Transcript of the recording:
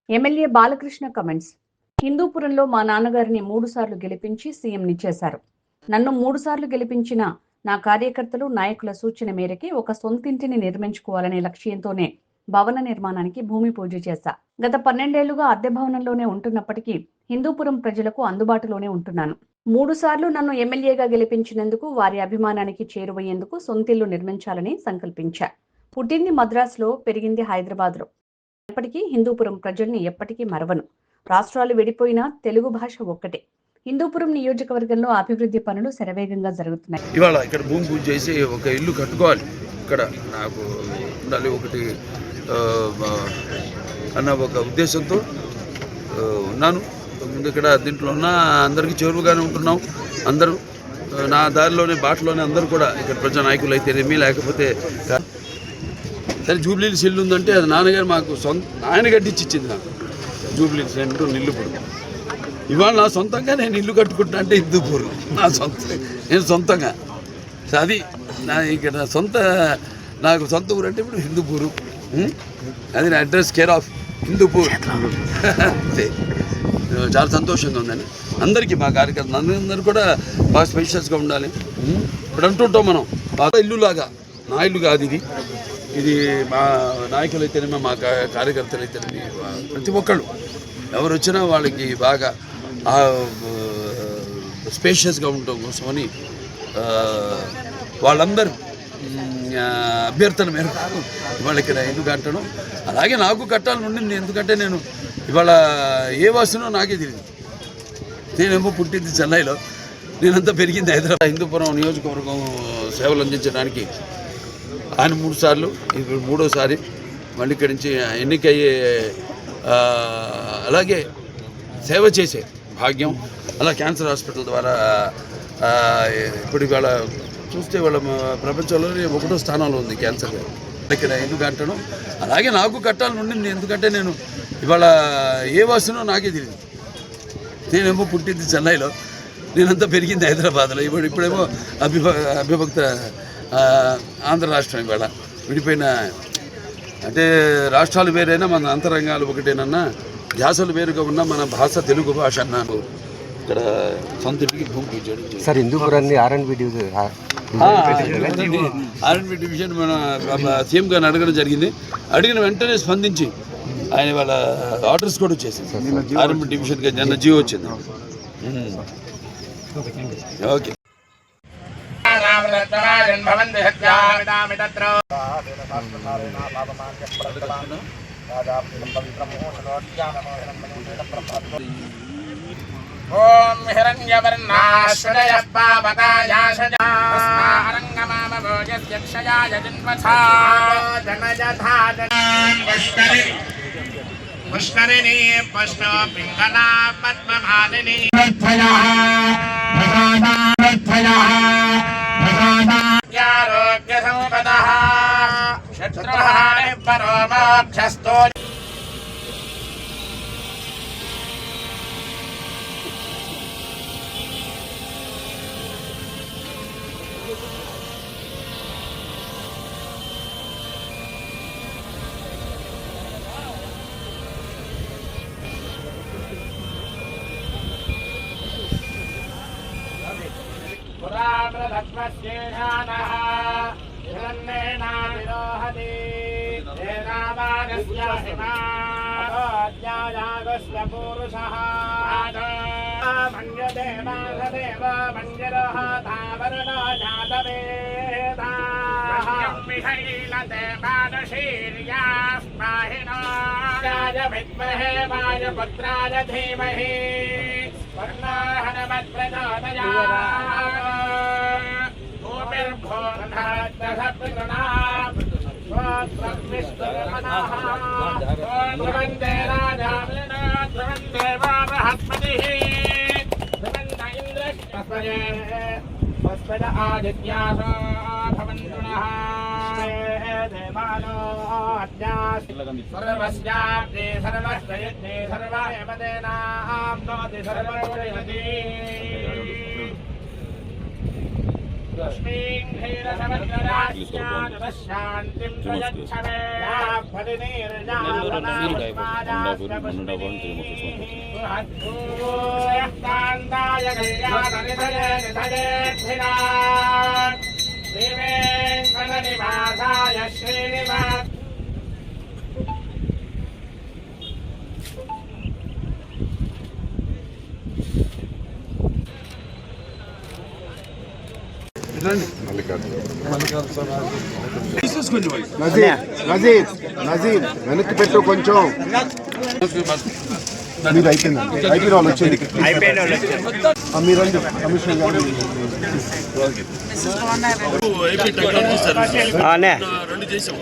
MLA Balakrishna comments. హిందూపురంలో మా నాన్నగారిని 3 సార్లు గెలిపించి సీఎంని చేశారు. నన్ను 3 సార్లు గెలిపించిన నా కార్యకర్తలు, నాయకుల సూచన మేరకి ఒక సొంతింటిని నిర్మించుకోవాలనే లక్ష్యంతోనే భవన నిర్మాణానికి భూమి పూజ చేశా. గత 12 ఏళ్లుగా అద్దె భవనంలోనే ఉంటున్నప్పటికీ హిందూపురం ప్రజలకు అందుబాటులోనే ఉంటున్నాను. 3 సార్లు నన్ను ఎమ్మెల్యేగా గెలిపించినందుకు, వారి అభిమానానికి చేరువయ్యేందుకు సొంతిల్లు నిర్మించాలని సంకల్పించా. పుట్టింది మద్రాసులో, పెరిగింది హైదరాబాద్లో. ఎప్పటికీ హిందూపురం ప్రజల్ని ఎప్పటికీ మరవను. రాష్ట్రాలు విడిపోయినా తెలుగు భాష ఒక్కటే. హిందూపురం నియోజకవర్గంలో అభివృద్ధి పనులు శరవేగంగా జరుగుతున్నాయి. ఇవాళ ఇక్కడ భూమి పూజ చేసి ఒక ఇల్లు కట్టుకోవాలి, ఇక్కడ నాకు ఉండాలి ఒకటి అన్న ఒక ఉద్దేశంతో ఉన్నాను. ముందు ఇక్కడ దీంట్లో ఉన్న అందరికీ చేరువుగానే ఉంటున్నాం. అందరూ నా దారిలోనే బాటలోనే అందరూ కూడా ఇక్కడ ప్రజా నాయకులు అయితేనేమి, లేకపోతే సరే జూబ్లీహిల్స్ ఇల్లు ఉందంటే అది నాన్నగారు మాకు ఆయన కట్టించి ఇచ్చింది. నాకు జూబ్లీహిల్స్ సెంటు నిల్లుపూరు. ఇవాళ నా సొంతంగా నేను ఇల్లు కట్టుకుంటున్నా అంటే హిందూపూర్ నా నేను సొంతంగా అది నా ఇక్కడ నాకు సొంత ఊరు అంటే ఇప్పుడు హిందూపూరు. అది నా అడ్రస్, కేర్ ఆఫ్ హిందూపూర్. అంతే. చాలా సంతోషంగా ఉందండి. అందరికీ మా కార్యకర్తలు అందరూ కూడా బాగా స్పెషల్స్గా ఉండాలి. ఇప్పుడు అంటుంటాం మనం ఇల్లులాగా. నా ఇల్లు కాదు ఇది మా నాయకులు అయితేనేమో, మా కార్యకర్తలు అయితేనేమి, ప్రతి ఒక్కళ్ళు ఎవరు వచ్చినా వాళ్ళకి బాగా స్పేషియస్గా ఉండటం కోసమని వాళ్ళందరూ అభ్యర్థన మేరకు ఇవాళ ఇక్కడ ఇల్లు కట్టడం, అలాగే నాకు కట్టాలని ఉండింది. ఎందుకంటే నేను ఇవాళ ఏ వాసనో నాకే తెలియదు. నేనేమో పుట్టింది చెన్నైలో, నేనంతా పెరిగింది హైదరాబాద్. హిందూపురం నియోజకవర్గం సేవలు అందించడానికి ఆయన 3 సార్లు, ఇప్పుడు 3వ సారి మళ్ళీ ఇక్కడి నుంచి ఎన్నికయ్యే, అలాగే సేవ చేసే భాగ్యం. అలా క్యాన్సర్ హాస్పిటల్ ద్వారా ఇప్పుడు ఇవాళ చూస్తే వాళ్ళ ప్రపంచంలోనే 1వ స్థానంలో ఉంది క్యాన్సర్. ఇక్కడ ఇల్లు కట్టడం, అలాగే నాకు కట్టాలని ఉండింది. ఎందుకంటే నేను ఇవాళ ఏ వాసనో నాకే తెలియదు. నేనేమో పుట్టింది చెన్నైలో, నేనంతా పెరిగింది హైదరాబాద్లో. ఇప్పుడేమో అవిభక్త ఆంధ్ర రాష్ట్రం ఇవాళ విడిపోయిన, అంటే రాష్ట్రాలు వేరైనా మన అంతరంగాలు ఒకటేనన్నా, ధ్యాసలు వేరుగా ఉన్న మన భాష తెలుగు భాష అన్నాను. ఇక్కడ సొంత ఇంటికి భూమి పూజ చేయడం సార్. హిందూపురాన్ని ఆర్ఎండ్బి డివిజన్ మన సీఎం గారిని అడగడం జరిగింది. అడిగిన వెంటనే స్పందించి ఆయన వాళ్ళ ఆర్డర్స్ కూడా వచ్చేసింది. ఆర్ఎండ్బి డివిజన్గా నిన్న జియో వచ్చింది. ఓకే. ఓం హిరణ్యవర్ణాశ్వరయ పావకాయాశజారంగమామోజస్యక్షయాయ జన్మథా పుష్కరిణీ పుష్ణో పింగళా పద్మమాలిని ఆరోగ్య సంపదః శత్రుహాని పరో మోక్షస్థో. పురాణలక్ష్మస్యేనానః హిరణ్యేనా విరోహతి దేనామానస్య హిమాధ్యాయాగస్య పూరుషః మన్యతే మాధదేవ మంజరః తావరుణో జాతవేదాః మిహైలతే మానశీర్యాః పాహినో రాజ విద్మహే వాయుపుత్రాయ ధీమహి सर्वस्याब्दे सर्वस्वयज्ञे सर्वायव तेनाम्नोति सर्वोदयति शांतिं प्रयच्छवे कान्ताय श्रीवेङ्कटनिवासाय श्रीनिवास నజీర్ వెనక్కి పెట్టు కొంచెం. మీరు అయిపోయిందండి, అయిపోయిన వాళ్ళు వచ్చింది. మీరండి కమిషనర్ గారు. రెండు చేసాం.